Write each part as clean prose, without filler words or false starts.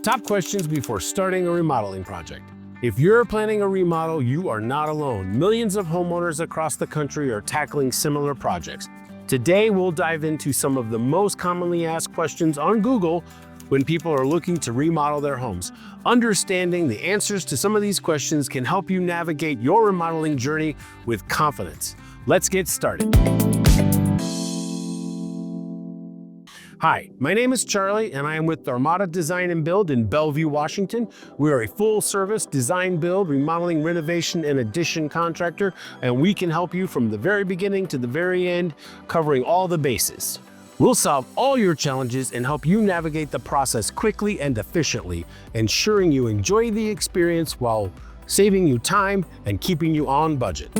Top questions before starting a remodeling project. If you're planning a remodel, you are not alone. Millions of homeowners across the country are tackling similar projects. Today, we'll dive into some of the most commonly asked questions on Google when people are looking to remodel their homes. Understanding the answers to some of these questions can help you navigate your remodeling journey with confidence. Let's get started. Hi, my name is Charlie, and I am with Armada Design and Build in Bellevue, Washington. We are a full-service design, build, remodeling, renovation, and addition contractor, and we can help you from the very beginning to the very end, covering all the bases. We'll solve all your challenges and help you navigate the process quickly and efficiently, ensuring you enjoy the experience while saving you time and keeping you on budget.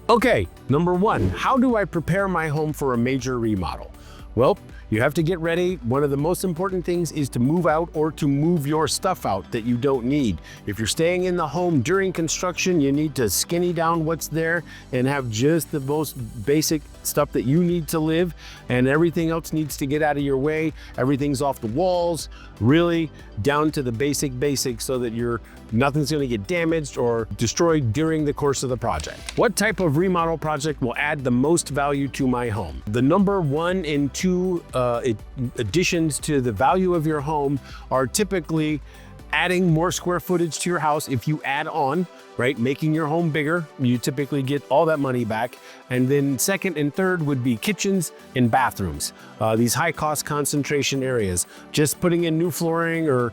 Okay, number one, how do I prepare my home for a major remodel? Well, you have to get ready. One of the most important things is to move out or to move your stuff out that you don't need. If you're staying in the home during construction, you need to skinny down what's there and have just the most basic stuff that you need to live, and everything else needs to get out of your way. Everything's off the walls, really down to the basics so that nothing's gonna get damaged or destroyed during the course of the project. What type of remodel project will add the most value to my home? The number one and two additions to the value of your home are typically adding more square footage to your house. If you add on, right, making your home bigger, you typically get all that money back. And then second and third would be kitchens and bathrooms. These high cost concentration areas. Just putting in new flooring or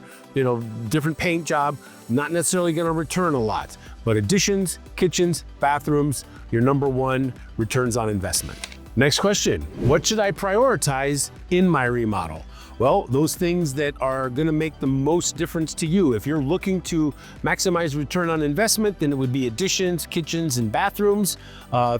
different paint job, not necessarily gonna return a lot. But additions, kitchens, bathrooms, your number one returns on investment. Next question, what should I prioritize in my remodel? Well, those things that are gonna make the most difference to you. If you're looking to maximize return on investment, then it would be additions, kitchens, and bathrooms,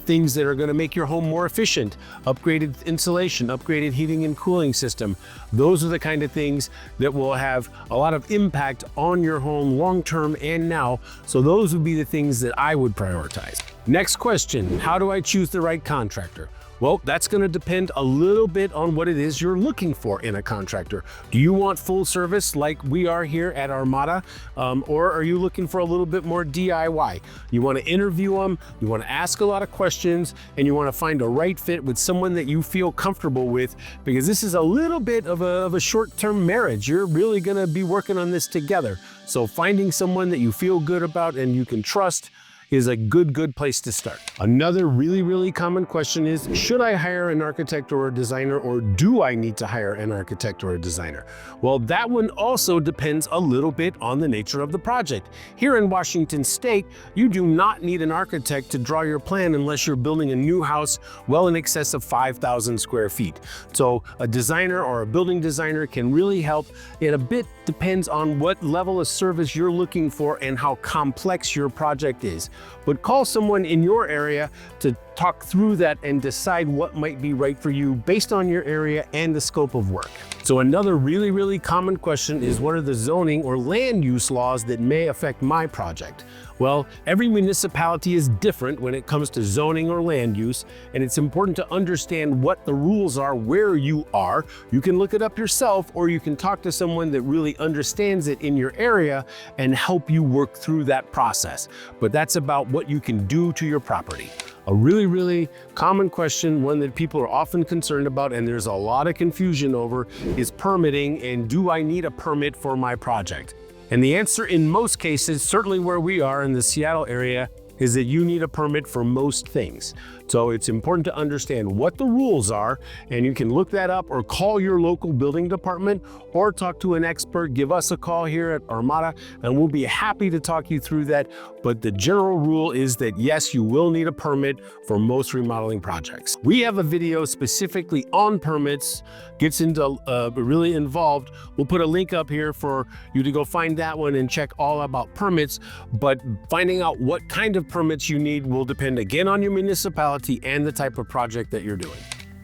things that are gonna make your home more efficient, upgraded insulation, upgraded heating and cooling system. Those are the kind of things that will have a lot of impact on your home long-term and now. So those would be the things that I would prioritize. Next question, how do I choose the right contractor? Well, that's going to depend a little bit on what it is you're looking for in a contractor. Do you want full service like we are here at Armada? Or are you looking for a little bit more DIY? You want to interview them, you want to ask a lot of questions, and you want to find a right fit with someone that you feel comfortable with, because this is a little bit of a short-term marriage. You're really going to be working on this together. So finding someone that you feel good about and you can trust is a good place to start. Another really common question is, should I hire an architect or a designer, or do I need to hire an architect or a designer? Well, that one also depends a little bit on the nature of the project. Here in Washington State, you do not need an architect to draw your plan unless you're building a new house well in excess of 5,000 square feet. So a designer or a building designer can really help. It a bit depends on what level of service you're looking for and how complex your project is. But call someone in your area to talk through that and decide what might be right for you based on your area and the scope of work. So another really common question is, what are the zoning or land use laws that may affect my project? Well, every municipality is different when it comes to zoning or land use, and it's important to understand what the rules are where you are. You can look it up yourself, or you can talk to someone that really understands it in your area and help you work through that process. But that's about what you can do to your property. A really common question, one that people are often concerned about and there's a lot of confusion over, is permitting, and do I need a permit for my project? And the answer in most cases, certainly where we are in the Seattle area, is that you need a permit for most things. So it's important to understand what the rules are, and you can look that up or call your local building department or talk to an expert. Give us a call here at Armada and we'll be happy to talk you through that. But the general rule is that yes, you will need a permit for most remodeling projects. We have a video specifically on permits, gets into really involved. We'll put a link up here for you to go find that one and check all about permits. But finding out what kind of permits you need will depend again on your municipality and the type of project that you're doing.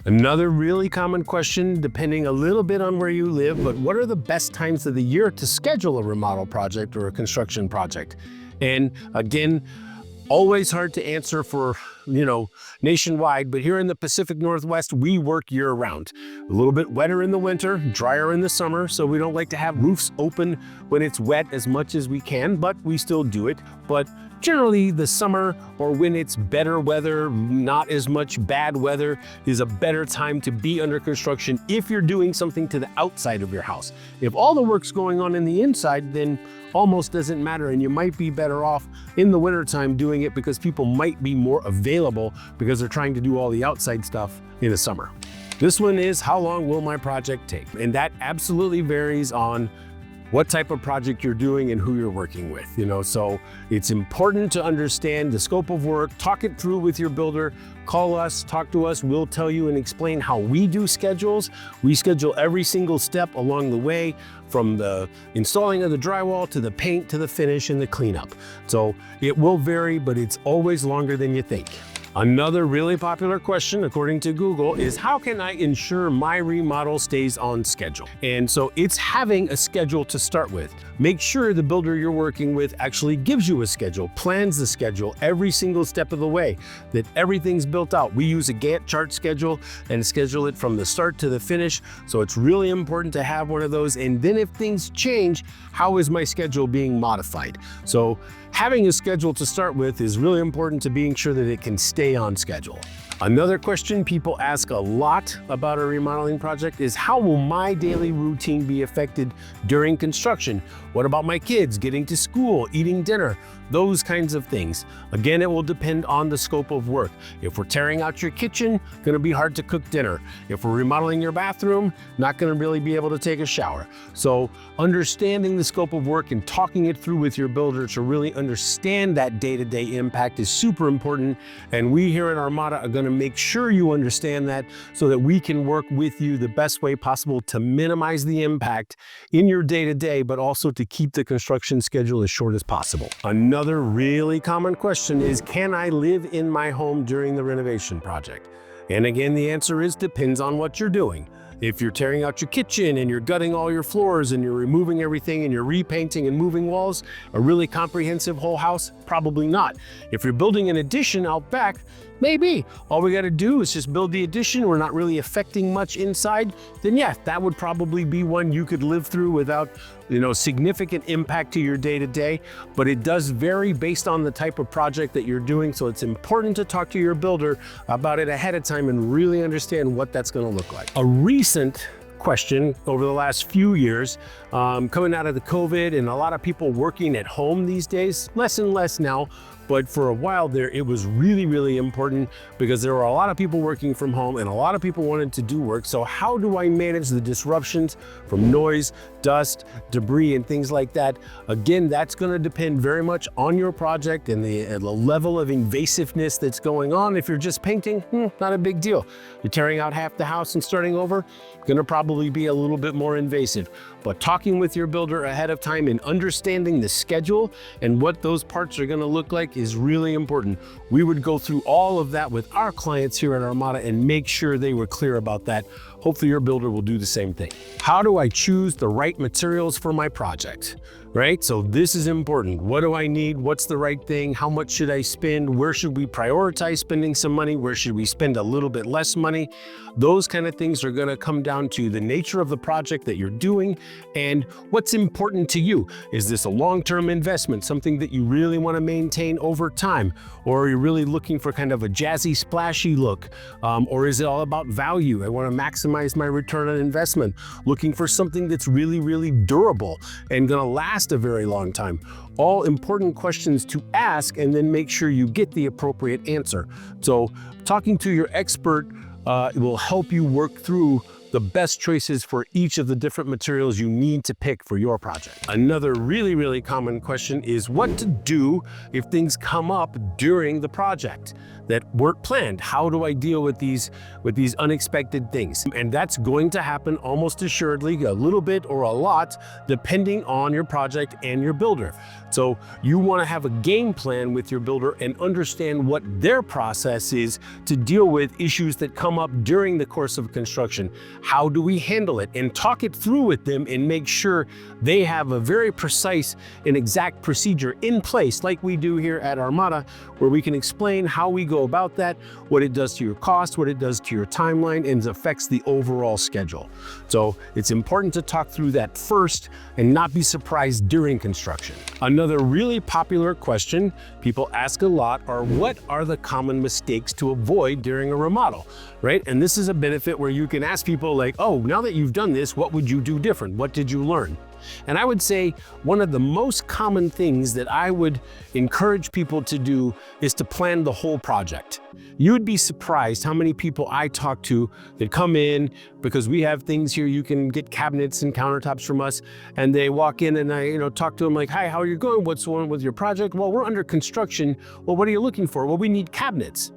Another really common question, depending a little bit on where you live, but what are the best times of the year to schedule a remodel project or a construction project? And again, always hard to answer for nationwide, but here in the Pacific Northwest, we work year-round. A little bit wetter in the winter, drier in the summer, so we don't like to have roofs open when it's wet as much as we can, but we still do it. But generally, the summer or when it's better weather, not as much bad weather, is a better time to be under construction if you're doing something to the outside of your house. If all the work's going on in the inside, then almost doesn't matter, and you might be better off in the wintertime doing it because people might be more available because they're trying to do all the outside stuff in the summer. This one is, how long will my project take? And that absolutely varies on what type of project you're doing and who you're working with, so it's important to understand the scope of work, talk it through with your builder, call us, talk to us, we'll tell you and explain how we do schedules. We schedule every single step along the way, from the installing of the drywall to the paint to the finish and the cleanup. So it will vary, but it's always longer than you think. Another really popular question, according to Google, is how can I ensure my remodel stays on schedule? And so it's having a schedule to start with. Make sure the builder you're working with actually gives you a schedule, plans the schedule every single step of the way, that everything's built out. We use a Gantt chart schedule and schedule it from the start to the finish. So it's really important to have one of those. And then if things change, how is my schedule being modified? So having a schedule to start with is really important to being sure that it can stay on schedule. Another question people ask a lot about a remodeling project is, how will my daily routine be affected during construction? What about my kids getting to school, eating dinner? Those kinds of things. Again, it will depend on the scope of work. If we're tearing out your kitchen, gonna be hard to cook dinner. If we're remodeling your bathroom, not gonna really be able to take a shower. So understanding the scope of work and talking it through with your builder to really understand that day-to-day impact is super important. And we here at Armada are gonna make sure you understand that so that we can work with you the best way possible to minimize the impact in your day-to-day, but also to keep the construction schedule as short as possible. Another really common question is, can I live in my home during the renovation project? And again, the answer is depends on what you're doing. If you're tearing out your kitchen and you're gutting all your floors and you're removing everything and you're repainting and moving walls, a really comprehensive whole house, probably not. If you're building an addition out back, maybe. All we gotta do is just build the addition, we're not really affecting much inside, then yeah, that would probably be one you could live through without significant impact to your day-to-day, but it does vary based on the type of project that you're doing, so it's important to talk to your builder about it ahead of time and really understand what that's gonna look like. A recent question over the last few years, coming out of the COVID and a lot of people working at home these days, less and less now, but for a while there, it was really, really important because there were a lot of people working from home and a lot of people wanted to do work. So how do I manage the disruptions from noise, dust, debris, and things like that? Again, that's gonna depend very much on your project and the level of invasiveness that's going on. If you're just painting, not a big deal. You're tearing out half the house and starting over, gonna probably be a little bit more invasive. But talking with your builder ahead of time and understanding the schedule and what those parts are gonna look like is really important. We would go through all of that with our clients here at Armada and make sure they were clear about that. Hopefully your builder will do the same thing. How do I choose the right materials for my project? Right? So this is important. What do I need? What's the right thing? How much should I spend? Where should we prioritize spending some money? Where should we spend a little bit less money? Those kind of things are going to come down to the nature of the project that you're doing and what's important to you. Is this a long-term investment, something that you really want to maintain over time? Or are you really looking for kind of a jazzy, splashy look? Or is it all about value? I want to maximize my return on investment, looking for something that's really, really durable and going to last a very long time. All important questions to ask and then make sure you get the appropriate answer. So talking to your expert will help you work through the best choices for each of the different materials you need to pick for your project. Another really, really common question is what to do if things come up during the project that weren't planned. How do I deal with these unexpected things? And that's going to happen almost assuredly, a little bit or a lot, depending on your project and your builder. So you want to have a game plan with your builder and understand what their process is to deal with issues that come up during the course of construction. How do we handle it? And talk it through with them and make sure they have a very precise and exact procedure in place, like we do here at Armada, where we can explain how we go about that, what it does to your cost, what it does to your timeline, and affects the overall schedule. So it's important to talk through that first and not be surprised during construction. Another really popular question people ask a lot are, what are the common mistakes to avoid during a remodel, right? And this is a benefit where you can ask people like, oh, now that you've done this, what would you do different? What did you learn? And I would say one of the most common things that I would encourage people to do is to plan the whole project. You would be surprised how many people I talk to that come in because we have things here. You can get cabinets and countertops from us, and they walk in and I talk to them like, hi, how are you going? What's going on with your project? Well, we're under construction. Well, what are you looking for? Well, we need cabinets.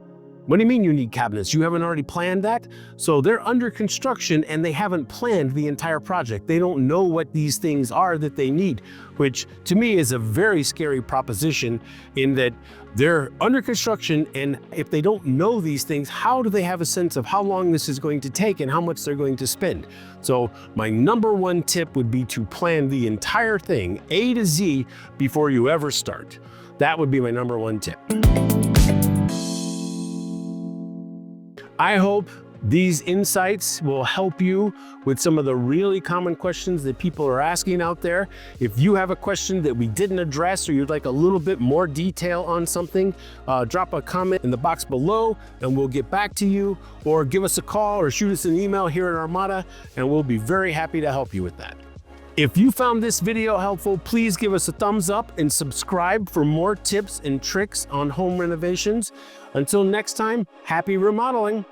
What do you mean you need cabinets? You haven't already planned that? So they're under construction and they haven't planned the entire project. They don't know what these things are that they need, which to me is a very scary proposition in that they're under construction, and if they don't know these things, how do they have a sense of how long this is going to take and how much they're going to spend? So my number one tip would be to plan the entire thing, A to Z, before you ever start. That would be my number one tip. I hope these insights will help you with some of the really common questions that people are asking out there. If you have a question that we didn't address or you'd like a little bit more detail on something, drop a comment in the box below and we'll get back to you, or give us a call or shoot us an email here at Armada and we'll be very happy to help you with that. If you found this video helpful, please give us a thumbs up and subscribe for more tips and tricks on home renovations. Until next time, happy remodeling.